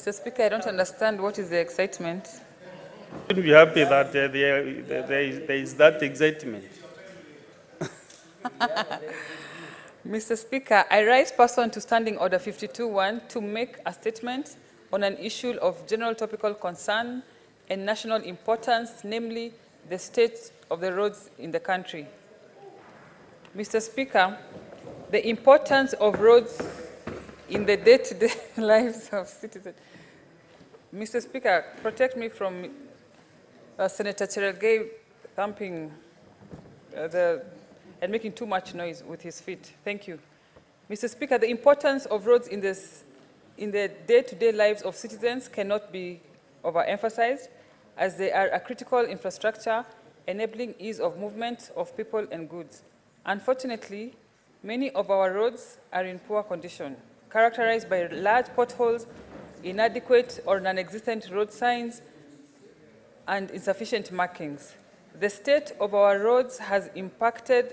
Mr. Speaker, I don't understand what is the excitement. You should be happy that there is that excitement. Mr. Speaker, I rise pursuant to Standing Order 52.1 to make a statement on an issue of general topical concern and national importance, namely the state of the roads in the country. Mr. Speaker, the importance of roads in the day-to-day lives of citizens. Mr. Speaker, protect me from Senator Cherelgei thumping and making too much noise with his feet. Thank you. Mr. Speaker, the importance of roads in the day-to-day lives of citizens cannot be overemphasized, as they are a critical infrastructure enabling ease of movement of people and goods. Unfortunately, many of our roads are in poor condition, characterized by large potholes, inadequate or non-existent road signs, and insufficient markings. The state of our roads has impacted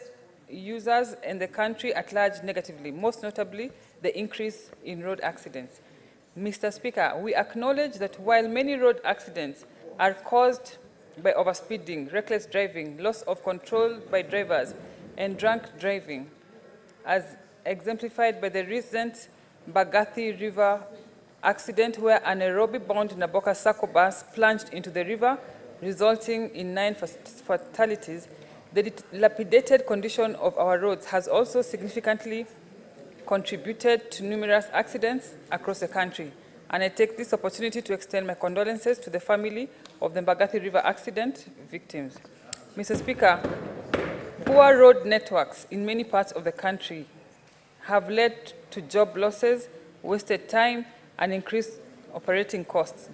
users and the country at large negatively, most notably the increase in road accidents. Mr. Speaker, we acknowledge that while many road accidents are caused by overspeeding, reckless driving, loss of control by drivers, and drunk driving, as exemplified by the recent Mbagathi River accident where a Nairobi-bound Naboka Sacco bus plunged into the river, resulting in 9 fatalities, the dilapidated condition of our roads has also significantly contributed to numerous accidents across the country. And I take this opportunity to extend my condolences to the family of the Mbagathi River accident victims. Mr. Speaker, poor road networks in many parts of the country have led to job losses, wasted time, and increased operating costs.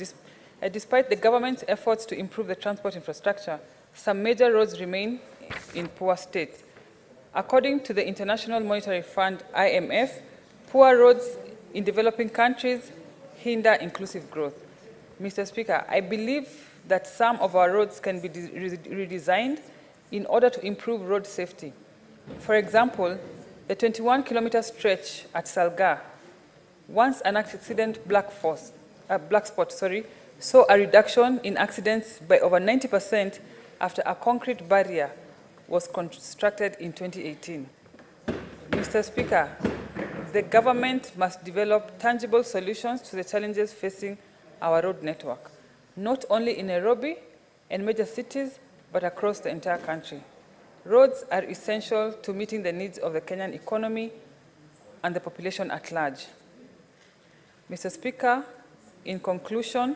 Despite the government's efforts to improve the transport infrastructure, some major roads remain in poor state. According to the International Monetary Fund, IMF, poor roads in developing countries hinder inclusive growth. Mr. Speaker, I believe that some of our roads can be redesigned in order to improve road safety. For example, the 21-kilometer stretch at Salga, once an accident black spot, saw a reduction in accidents by over 90% after a concrete barrier was constructed in 2018. Mr. Speaker, the government must develop tangible solutions to the challenges facing our road network, not only in Nairobi and major cities, but across the entire country. Roads are essential to meeting the needs of the Kenyan economy and the population at large. Mr. Speaker, in conclusion,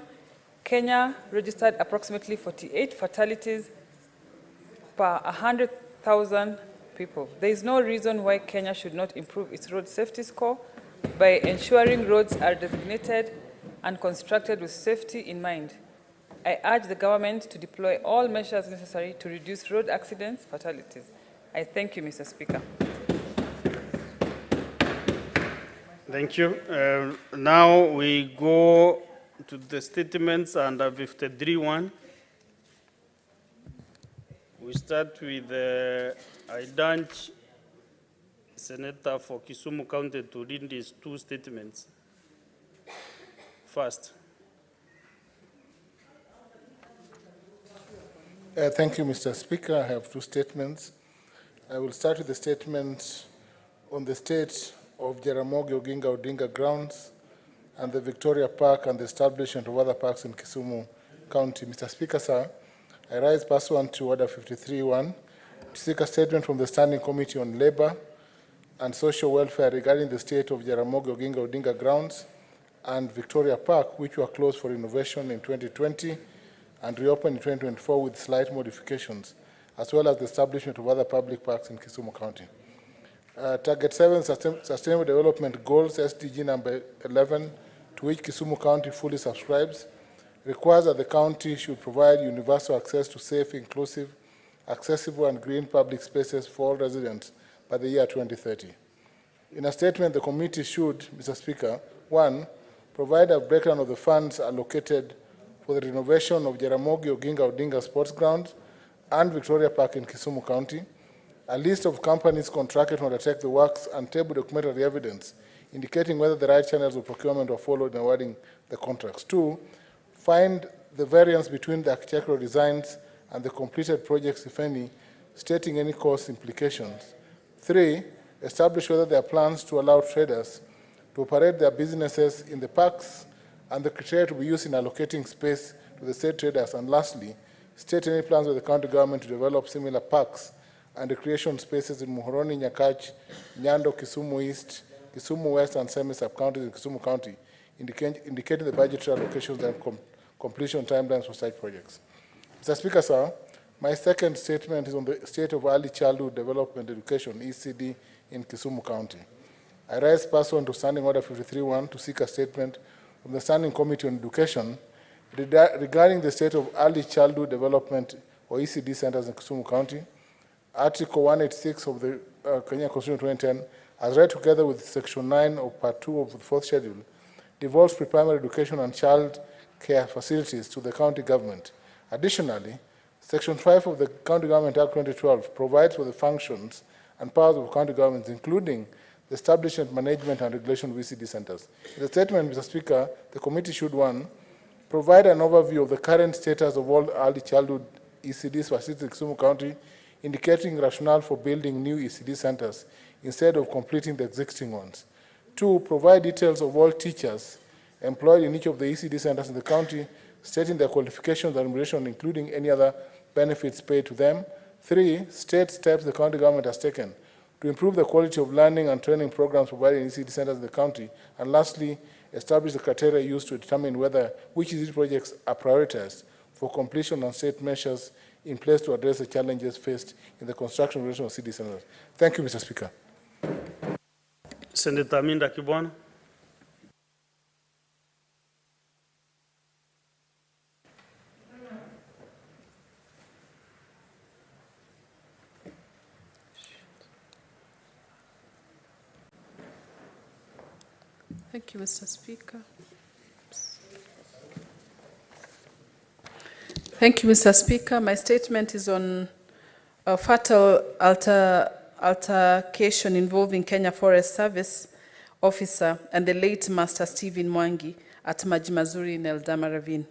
Kenya registered approximately 48 fatalities per 100,000 people. There is no reason why Kenya should not improve its road safety score by ensuring roads are designated and constructed with safety in mind. I urge the government to deploy all measures necessary to reduce road accidents, fatalities. I thank you, Mr. Speaker. Thank you. Now we go to the statements under 53.1. We start with I urge Senator for Kisumu County to read these two statements. First. Thank you, Mr. Speaker. I have two statements. I will start with the statement on the state of Jaramogi Oginga Odinga grounds and the Victoria Park and the establishment of other parks in Kisumu County. Mr. Speaker, sir, I rise pursuant to Order 53.1 to seek a statement from the Standing Committee on Labour and Social Welfare regarding the state of Jaramogi Oginga Odinga grounds and Victoria Park, which were closed for renovation in 2020 and reopened in 2024 with slight modifications, as well as the establishment of other public parks in Kisumu County. Target 7, Sustainable Development Goals, SDG number 11, to which Kisumu County fully subscribes, requires that the county should provide universal access to safe, inclusive, accessible, and green public spaces for all residents by the year 2030. In a statement, the committee should, Mr. Speaker, 1, provide a breakdown of the funds allocated for the renovation of Jaramogi Oginga Odinga Sports Ground and Victoria Park in Kisumu County, a list of companies contracted to undertake the works, and table documentary evidence indicating whether the right channels of procurement were followed in awarding the contracts. 2, find the variance between the architectural designs and the completed projects, if any, stating any cost implications. 3, establish whether there are plans to allow traders to operate their businesses in the parks and the criteria to be used in allocating space to the state traders. And lastly, state any plans by the county government to develop similar parks and recreation spaces in Muhoroni, Nyakach, Nyando, Kisumu East, Kisumu West, and semi-sub-counties in Kisumu County, indicating the budgetary allocations and completion timelines for such projects. Mr. Speaker, sir, my second statement is on the state of early childhood development education, ECD, in Kisumu County. I rise pursuant to Standing Order 53-1 to seek a statement from the Standing Committee on Education regarding the state of early childhood development, or ECD, centers in Kisumu County. Article 186 of the Kenya Constitution 2010, as read together with Section 9 of Part 2 of the 4th Schedule, devolves pre-primary education and child care facilities to the county government. Additionally, Section 5 of the County Government Act 2012 provides for the functions and powers of county governments, including the establishment, management, and regulation of ECD centers. In the statement, Mr. Speaker, the committee should, 1, provide an overview of the current status of all early childhood ECD facilities in Kisumu County, indicating rationale for building new ECD centers instead of completing the existing ones. 2, provide details of all teachers employed in each of the ECD centers in the county, stating their qualifications and remuneration, including any other benefits paid to them. 3, state steps the county government has taken to improve the quality of learning and training programs provided in ECD centers in the county. And lastly, establish the criteria used to determine whether which ECD projects are prioritized for completion and state measures in place to address the challenges faced in the construction of ECD centers. Thank you, Mr. Speaker. Senator Minda Kibwana. Thank you, Mr. Speaker. Thank you, Mr. Speaker. My statement is on a fatal altercation involving Kenya Forest Service officer and the late Master Stephen Mwangi at Maji Mazuri in Eldama Ravine.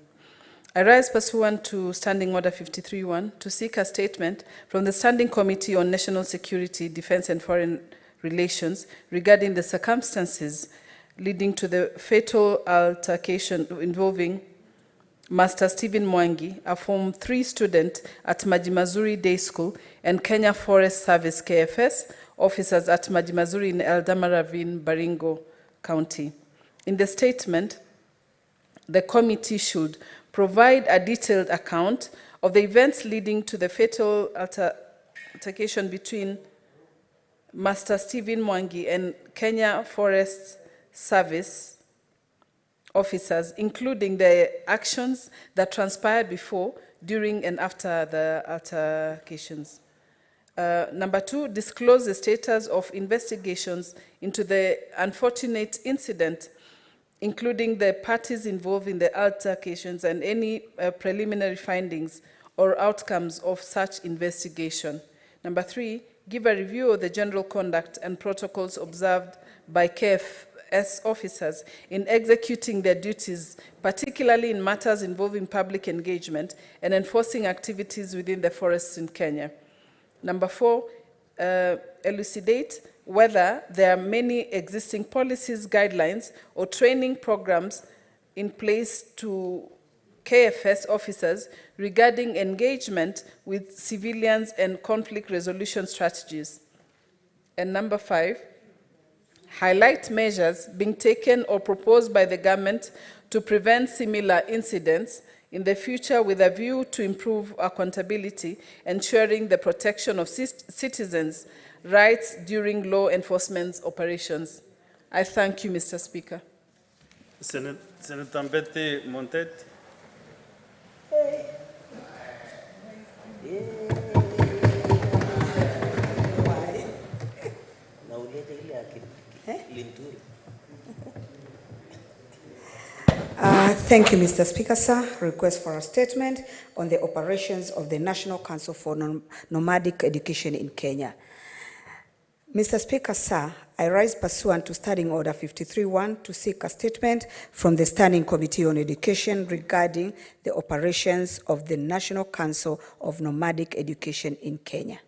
I rise pursuant to Standing Order 53-1 to seek a statement from the Standing Committee on National Security, Defense and Foreign Relations regarding the circumstances leading to the fatal altercation involving Master Stephen Mwangi, a Form 3 student at Maji Mazuri Day School, and Kenya Forest Service KFS officers at Maji Mazuri in Eldama Ravine, Baringo County. In the statement, the committee should provide a detailed account of the events leading to the fatal altercation between Master Stephen Mwangi and Kenya Forest Service officers, including the actions that transpired before, during, and after the altercations. Number 2, disclose the status of investigations into the unfortunate incident, including the parties involved in the altercations and any preliminary findings or outcomes of such investigation. Number 3, give a review of the general conduct and protocols observed by KFS officers in executing their duties, particularly in matters involving public engagement and enforcing activities within the forests in Kenya. Number 4, elucidate whether there are many existing policies, guidelines, or training programs in place to KFS officers regarding engagement with civilians and conflict resolution strategies. And number 5, highlight measures being taken or proposed by the government to prevent similar incidents in the future with a view to improve accountability, ensuring the protection of citizens' rights during law enforcement operations. I thank you, Mr. Speaker. Senator Mbete Montet. Thank you, Mr. Speaker, sir. Request for a statement on the operations of the National Council for Nomadic Education in Kenya. Mr. Speaker, sir, I rise pursuant to Standing Order 53-1 to seek a statement from the Standing Committee on Education regarding the operations of the National Council of Nomadic Education in Kenya.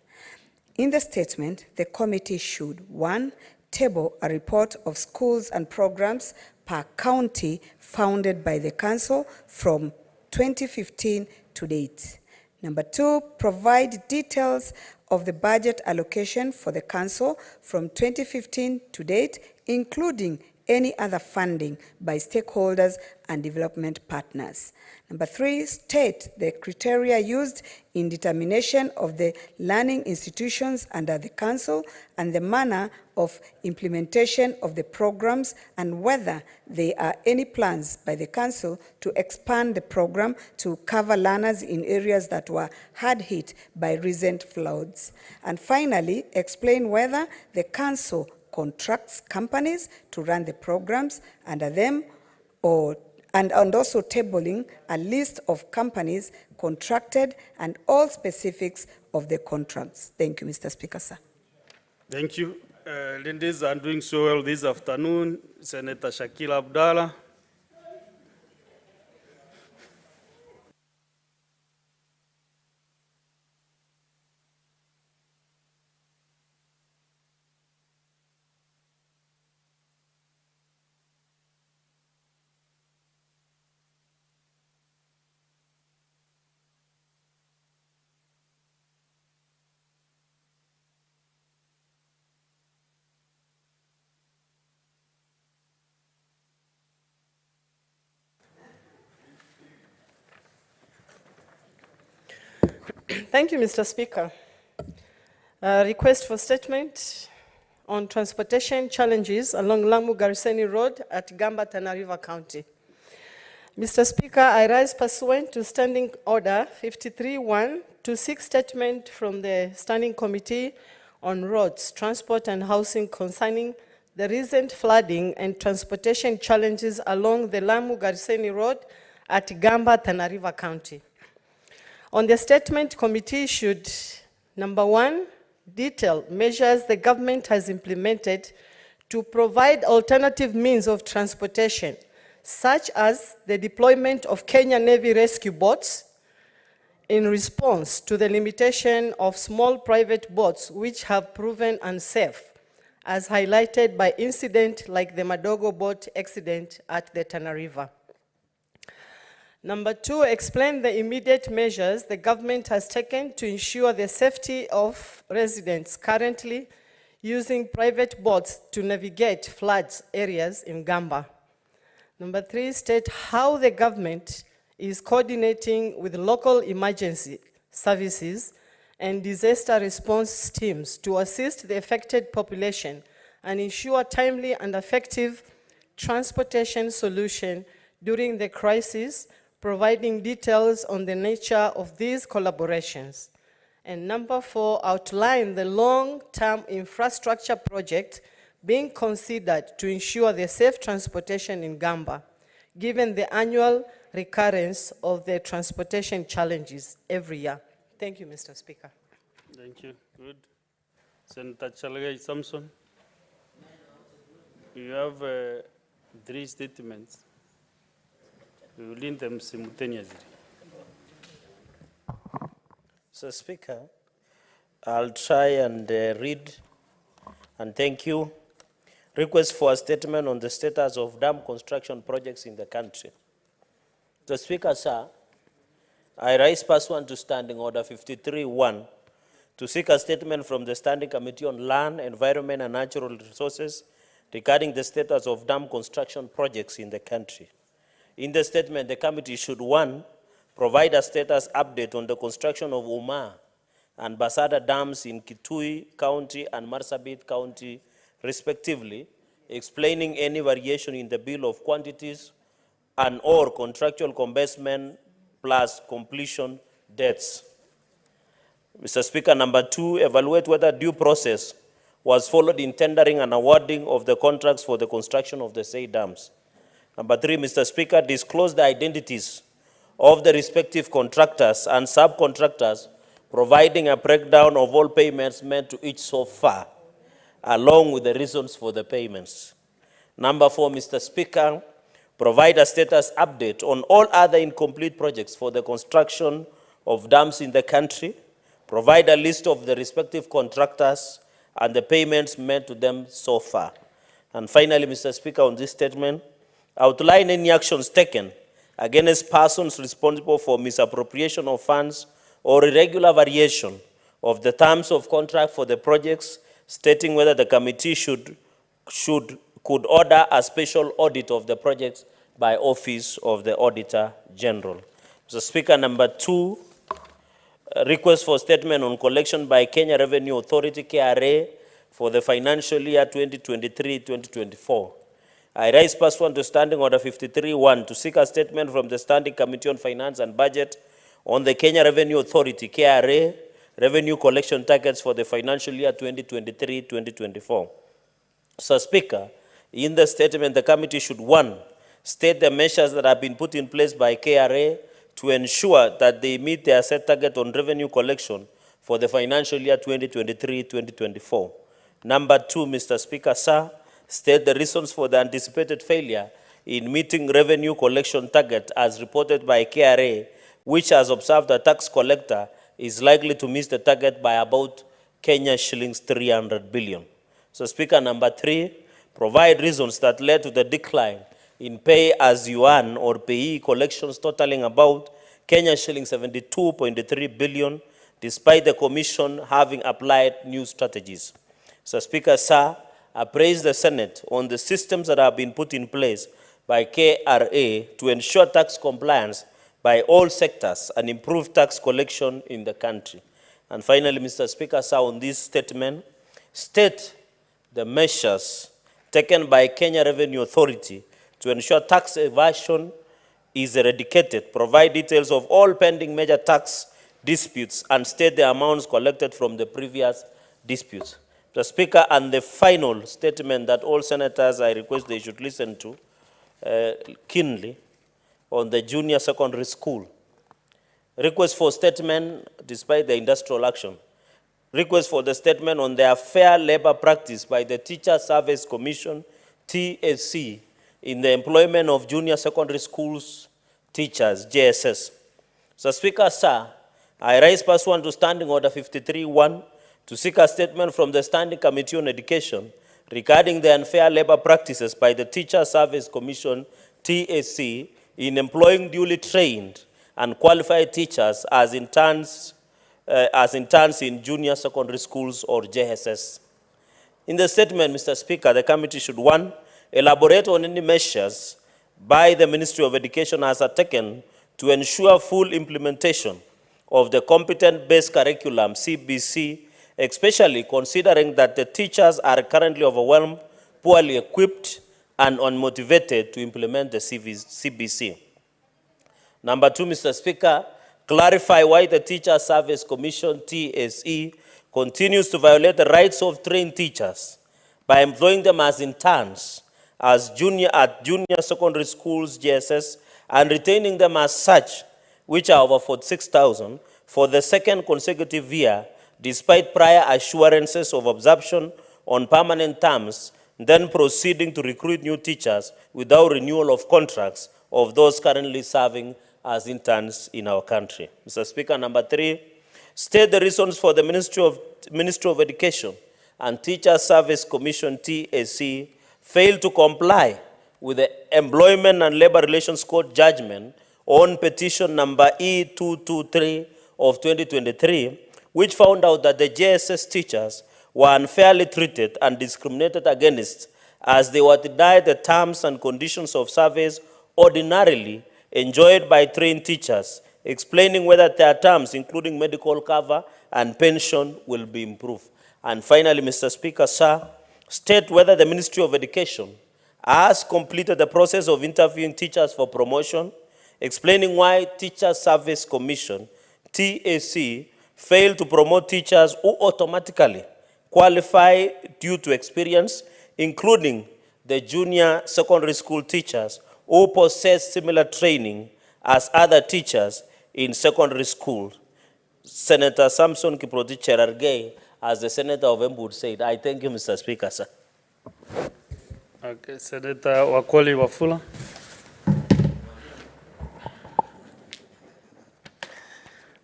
In the statement, the committee should, 1, table a report of schools and programs per county founded by the council from 2015 to date. Number 2, provide details of the budget allocation for the council from 2015 to date, including any other funding by stakeholders and development partners. Number 3, state the criteria used in determination of the learning institutions under the council and the manner of implementation of the programs and whether there are any plans by the council to expand the program to cover learners in areas that were hard hit by recent floods. And finally, explain whether the council contracts companies to run the programs under them and also tabling a list of companies contracted and all specifics of the contracts. Thank you, Mr. Speaker, sir. Thank you. Ladies are doing so well this afternoon. Senator Shakil Abdallah. Thank you, Mr. Speaker. Request for statement on transportation challenges along Lamu-Gariseni Road at Gamba, Tana River County. Mr. Speaker, I rise pursuant to Standing Order 53-1 to seek statement from the Standing Committee on Roads, Transport and Housing concerning the recent flooding and transportation challenges along the Lamu-Gariseni Road at Gamba, Tana River County. On the statement, committee should, number 1, detail measures the government has implemented to provide alternative means of transportation, such as the deployment of Kenya Navy rescue boats in response to the limitation of small private boats which have proven unsafe, as highlighted by incidents like the Madogo boat accident at the Tana River. Number 2, explain the immediate measures the government has taken to ensure the safety of residents currently using private boats to navigate flood areas in Gamba. Number 3, state how the government is coordinating with local emergency services and disaster response teams to assist the affected population and ensure timely and effective transportation solution during the crisis, providing details on the nature of these collaborations. And number 4, outline the long-term infrastructure project being considered to ensure the safe transportation in Gamba, given the annual recurrence of the transportation challenges every year. Thank you, Mr. Speaker. Thank you. Good. Senator Chalgai Samson. You have 3 statements. We will read them simultaneously. Mr. Speaker, I'll try and read, and thank you. Request for a statement on the status of dam construction projects in the country. Mr. Speaker, sir, I rise pursuant to Standing Order 53-1 to seek a statement from the Standing Committee on Land, Environment and Natural Resources regarding the status of dam construction projects in the country. In the statement, the committee should, 1, provide a status update on the construction of Umar and Basada dams in Kitui County and Marsabit County, respectively, explaining any variation in the bill of quantities and or contractual commencement plus completion dates. Mr. Speaker, number 2, evaluate whether due process was followed in tendering and awarding of the contracts for the construction of the said dams. Number 3, Mr. Speaker, disclose the identities of the respective contractors and subcontractors, providing a breakdown of all payments made to each so far. along with the reasons for the payments. Number 4, Mr. Speaker, provide a status update on all other incomplete projects for the construction of dams in the country, provide a list of the respective contractors and the payments made to them so far. And finally, Mr. Speaker, on this statement, outline any actions taken against persons responsible for misappropriation of funds or irregular variation of the terms of contract for the projects, stating whether the committee could order a special audit of the projects by Office of the Auditor General. Mr. Speaker, number 2, request for statement on collection by Kenya Revenue Authority, KRA, for the financial year 2023-2024. I rise pursuant to Standing Order 53-1 to seek a statement from the Standing Committee on Finance and Budget on the Kenya Revenue Authority, KRA, revenue collection targets for the financial year 2023-2024. Mr. Speaker, in the statement, the committee should, 1, state the measures that have been put in place by KRA to ensure that they meet their set target on revenue collection for the financial year 2023-2024. Number 2, Mr. Speaker, sir, state the reasons for the anticipated failure in meeting revenue collection target as reported by KRA, which has observed the tax collector is likely to miss the target by about Kenya shillings 300 billion. So, Speaker, number 3, provide reasons that led to the decline in pay-as-you-earn or payee collections totaling about Kenya shillings 72.3 billion, despite the Commission having applied new strategies. So, Speaker, sir, appraise the Senate on the systems that have been put in place by KRA to ensure tax compliance by all sectors and improve tax collection in the country. And finally, Mr. Speaker, sir, on this statement, state the measures taken by Kenya Revenue Authority to ensure tax evasion is eradicated, provide details of all pending major tax disputes, and state the amounts collected from the previous disputes. Mr. Speaker, and the final statement that all senators, I request they should listen to keenly, on the junior secondary school. Request for statement despite the industrial action. Request for the statement on the fair labor practice by the Teacher Service Commission, TSC, in the employment of junior secondary schools teachers, JSS. So, Speaker, sir, I rise pursuant to Standing Order 53-1 to seek a statement from the Standing Committee on Education regarding the unfair labor practices by the Teacher Service Commission, TSC, in employing duly trained and qualified teachers as interns in junior secondary schools or JSS. In the statement, Mr. Speaker, the committee should, 1, elaborate on any measures by the Ministry of Education as are taken to ensure full implementation of the competent-based curriculum, CBC, especially considering that the teachers are currently overwhelmed, poorly equipped, and unmotivated to implement the CBC. Number 2, Mr. Speaker, clarify why the Teacher Service Commission, TSE, continues to violate the rights of trained teachers by employing them as interns at junior secondary schools, JSS, and retaining them as such, which are over 46,000, for the second consecutive year, despite prior assurances of absorption on permanent terms, then proceeding to recruit new teachers without renewal of contracts of those currently serving as interns in our country. Mr. Speaker, number 3, state the reasons for the Ministry of Education and Teacher Service Commission, TSC, failed to comply with the Employment and Labor Relations Court judgment on petition number E223 of 2023, which found out that the JSS teachers were unfairly treated and discriminated against as they were denied the terms and conditions of service ordinarily enjoyed by trained teachers, explaining whether their terms, including medical cover and pension, will be improved. And finally, Mr. Speaker, sir, state whether the Ministry of Education has completed the process of interviewing teachers for promotion, explaining why Teacher Service Commission, TAC, failed to promote teachers who automatically qualify due to experience, including the junior secondary school teachers who possess similar training as other teachers in secondary school. Senator Samson Kiprotich Cherargei as the Senator of Embu would say. I thank you, Mr. Speaker, sir. Okay, Senator Wakoli Wafula.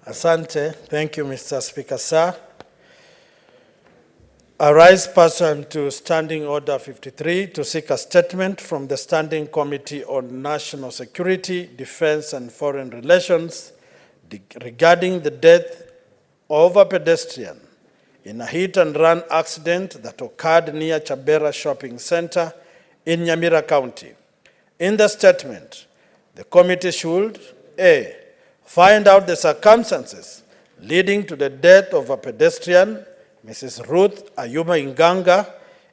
Asante. Thank you, Mr. Speaker, sir. I rise pursuant to Standing Order 53 to seek a statement from the Standing Committee on National Security, Defense and Foreign Relations regarding the death of a pedestrian in a hit-and-run accident that occurred near Chabera Shopping Center in Nyamira County. In the statement, the committee should A, find out the circumstances leading to the death of a pedestrian, Mrs. Ruth Ayuma Inganga,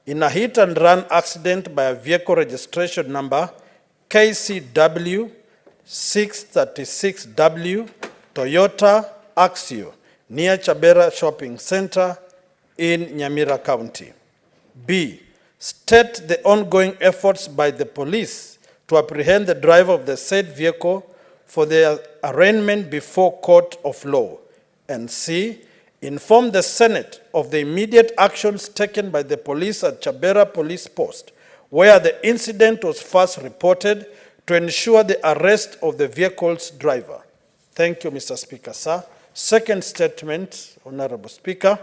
in a hit-and-run accident by a vehicle registration number KCW 636W Toyota Axio near Chabera Shopping Center in Nyamira County. B, state the ongoing efforts by the police to apprehend the driver of the said vehicle for their arraignment before court of law. And C, inform the Senate of the immediate actions taken by the police at Chabera Police Post, where the incident was first reported, to ensure the arrest of the vehicle's driver. Thank you, Mr. Speaker, sir. Second statement, Honorable Speaker.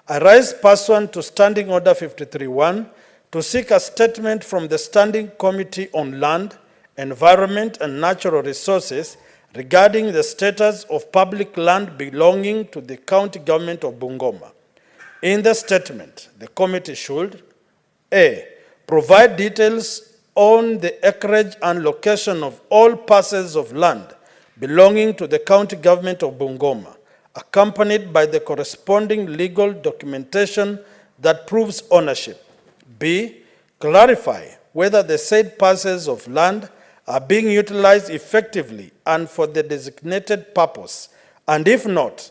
I rise pursuant to Standing Order 53-1 to seek a statement from the Standing Committee on Land, Environment and Natural Resources regarding the status of public land belonging to the county government of Bungoma. In the statement, the committee should A, provide details on the acreage and location of all parcels of land belonging to the county government of Bungoma, accompanied by the corresponding legal documentation that proves ownership. B, clarify whether the said parcels of land are being utilized effectively and for the designated purpose, and if not,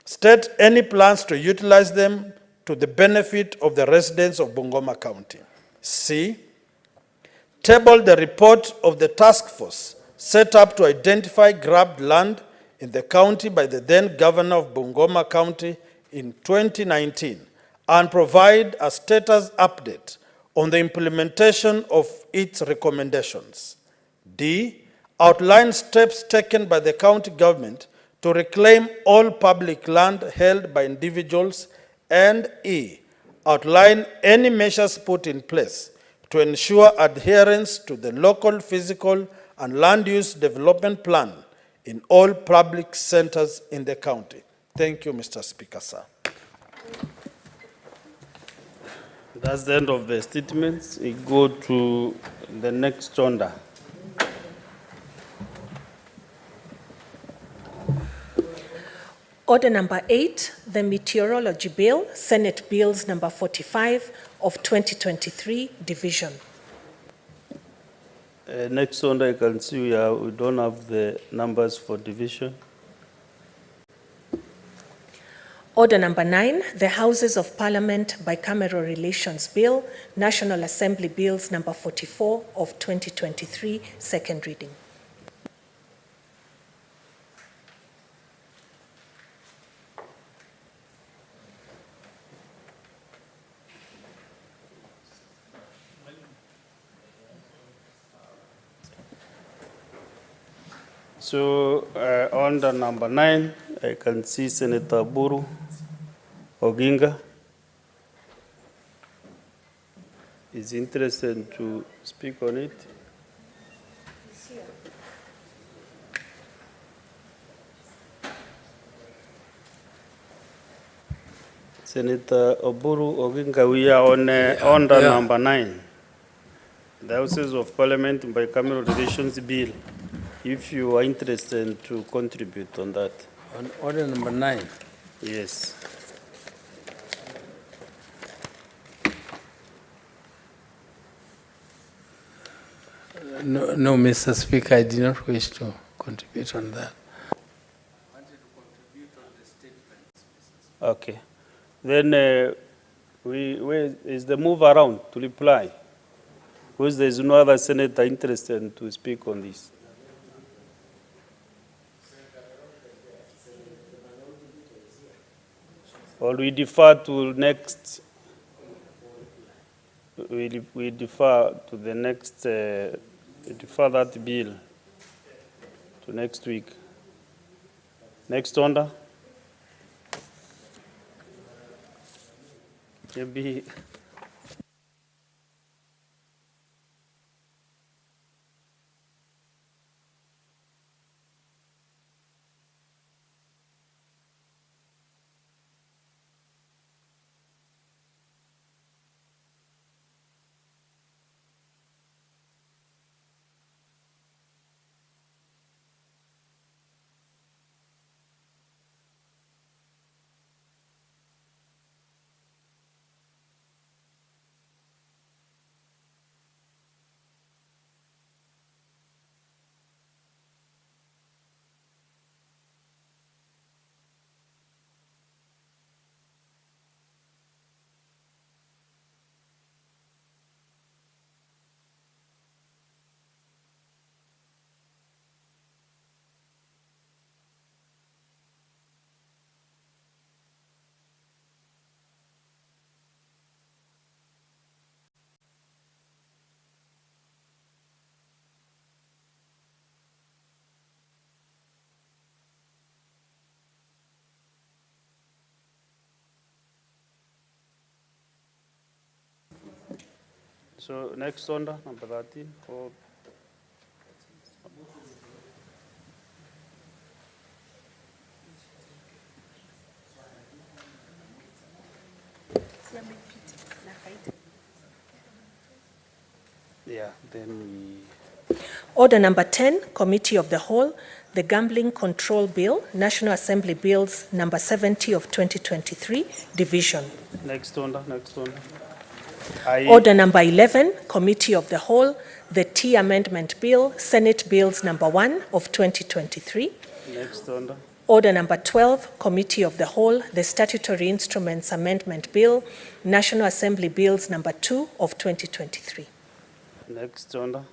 state any plans to utilize them to the benefit of the residents of Bungoma County. C, table the report of the task force set up to identify grabbed land in the county by the then governor of Bungoma County in 2019 and provide a status update on the implementation of its recommendations. D, outline steps taken by the county government to reclaim all public land held by individuals. And E, outline any measures put in place to ensure adherence to the local physical and land use development plan in all public centers in the county. Thank you, Mr. Speaker, sir. That's the end of the statements. We go to the next order. Order number 8, the Meteorology Bill, Senate Bills number 45 of 2023 division. Next order, I can see we don't have the numbers for division. Order number 9, the Houses of Parliament Bicameral Relations Bill, National Assembly Bills number 44 of 2023, second reading. So under number 9, I can see Senator Buru Oginga is interested to speak on it. Senator Oburu Oginga, we are on under number 9, the Houses of Parliament Bicameral Relations Bill. If you are interested to contribute on that. On order number 9. Yes. No, Mr. Speaker, I did not wish to contribute on that. I wanted to contribute on the statements. Okay. Then where is the move around to reply? Because there is no other senator interested to speak on this. Or we defer to next, we defer to the next, we defer that bill to next week. Next order. Maybe. So next order, number 13. Or yeah, then we. Order number 10, Committee of the Whole, the Gambling Control Bill, National Assembly Bills number 70 of 2023, division. Next order, next order. Order number 11, Committee of the Whole, the Tea Amendment Bill, Senate Bills number 1 of 2023. Next order. Order number 12, Committee of the Whole, the Statutory Instruments Amendment Bill, National Assembly Bills number 2 of 2023. Next order.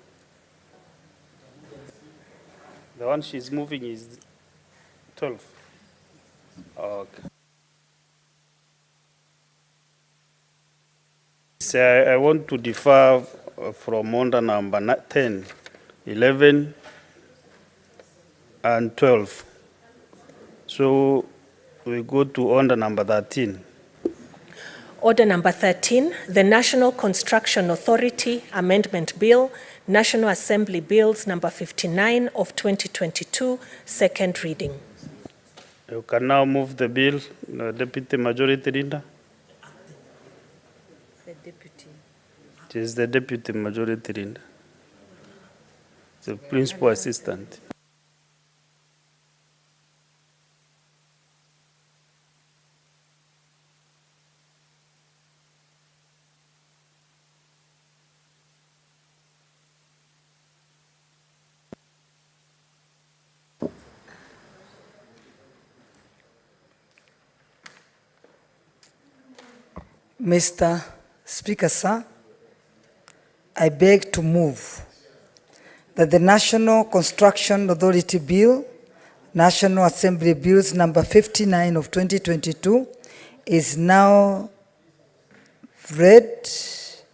The one she's moving is 12. Okay. So I want to defer from order number 10, 11, and 12. So we go to order number 13. Order number 13, the National Construction Authority Amendment Bill, National Assembly Bills number 59 of 2022, second reading. You can now move the bill, Deputy Majority Leader. The deputy. It is the Deputy Majority Leader, the Principal Assistant. Mr. Speaker, sir, I beg to move that the National Construction Authority Bill, National Assembly Bills number 59 of 2022, is now read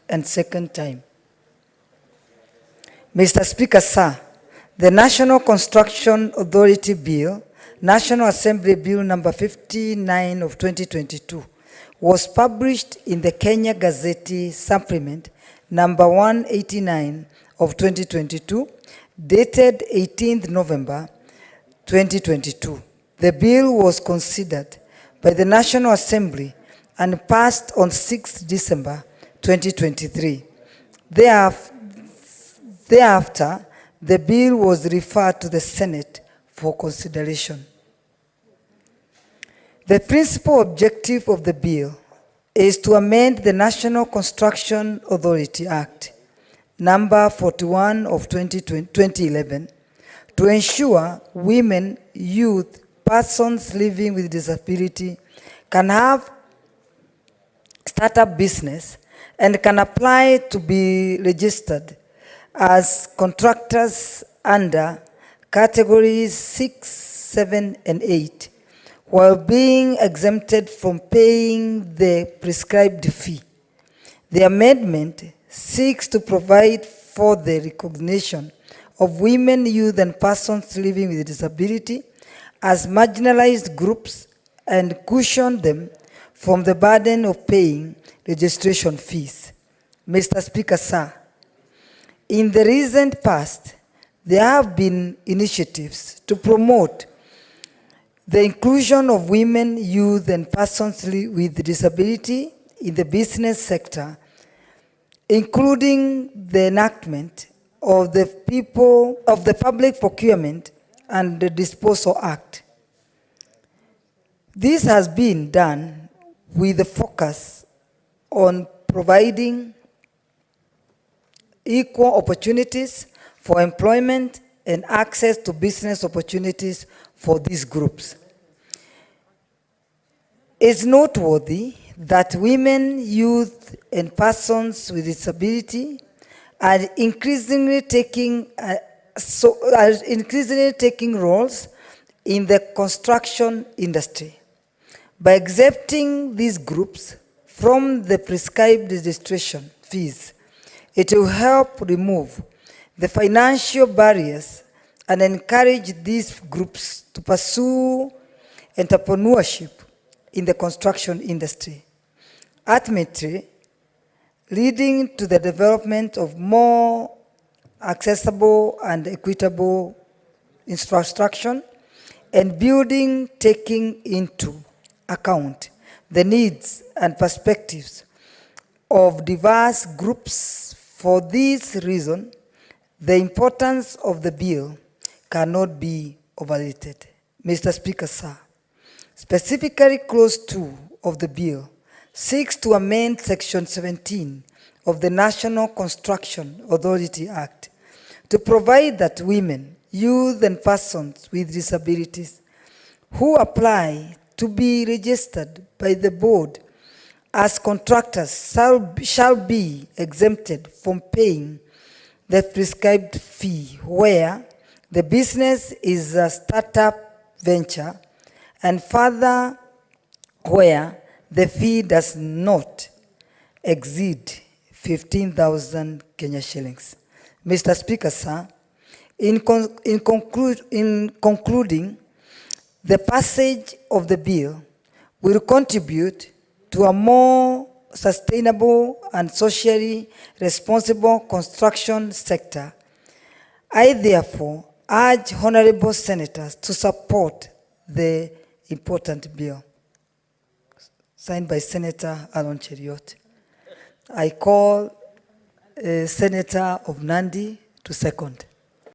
and second time. Mr. Speaker, sir, the National Construction Authority Bill, National Assembly Bill number 59 of 2022, was published in the Kenya Gazette Supplement number 189 of 2022, dated 18th November 2022. The bill was considered by the National Assembly and passed on 6th December 2023. Thereafter, the bill was referred to the Senate for consideration. The principal objective of the bill is to amend the National Construction Authority Act, number 41 of 2011, to ensure women, youth, persons living with disability can have startup business and can apply to be registered as contractors under categories 6, 7, and 8, while being exempted from paying the prescribed fee. The amendment seeks to provide for the recognition of women, youth, and persons living with disability as marginalized groups and cushion them from the burden of paying registration fees. Mr. Speaker, sir, in the recent past, there have been initiatives to promote the inclusion of women, youth, and persons with disability in the business sector, including the enactment of the Public Procurement and the Disposal Act. This has been done with the focus on providing equal opportunities for employment and access to business opportunities for these groups. It's noteworthy that women, youth, and persons with disability are increasingly taking roles in the construction industry. By exempting these groups from the prescribed registration fees, it will help remove the financial barriers and encourage these groups to pursue entrepreneurship in the construction industry, ultimately leading to the development of more accessible and equitable infrastructure and building, taking into account the needs and perspectives of diverse groups. For this reason, the importance of the bill cannot be overrated. Mr. Speaker, sir, specifically Clause 2 of the bill seeks to amend Section 17 of the National Construction Authority Act to provide that women, youth, and persons with disabilities who apply to be registered by the board as contractors shall be exempted from paying the prescribed fee where the business is a startup venture, and further where the fee does not exceed 15,000 Kenya shillings. Mr. Speaker, sir, in concluding, the passage of the bill will contribute to a more sustainable and socially responsible construction sector. I therefore urge honorable senators to support the important bill. Signed by Senator Aaron Cheriot. I call Senator of Nandi to second.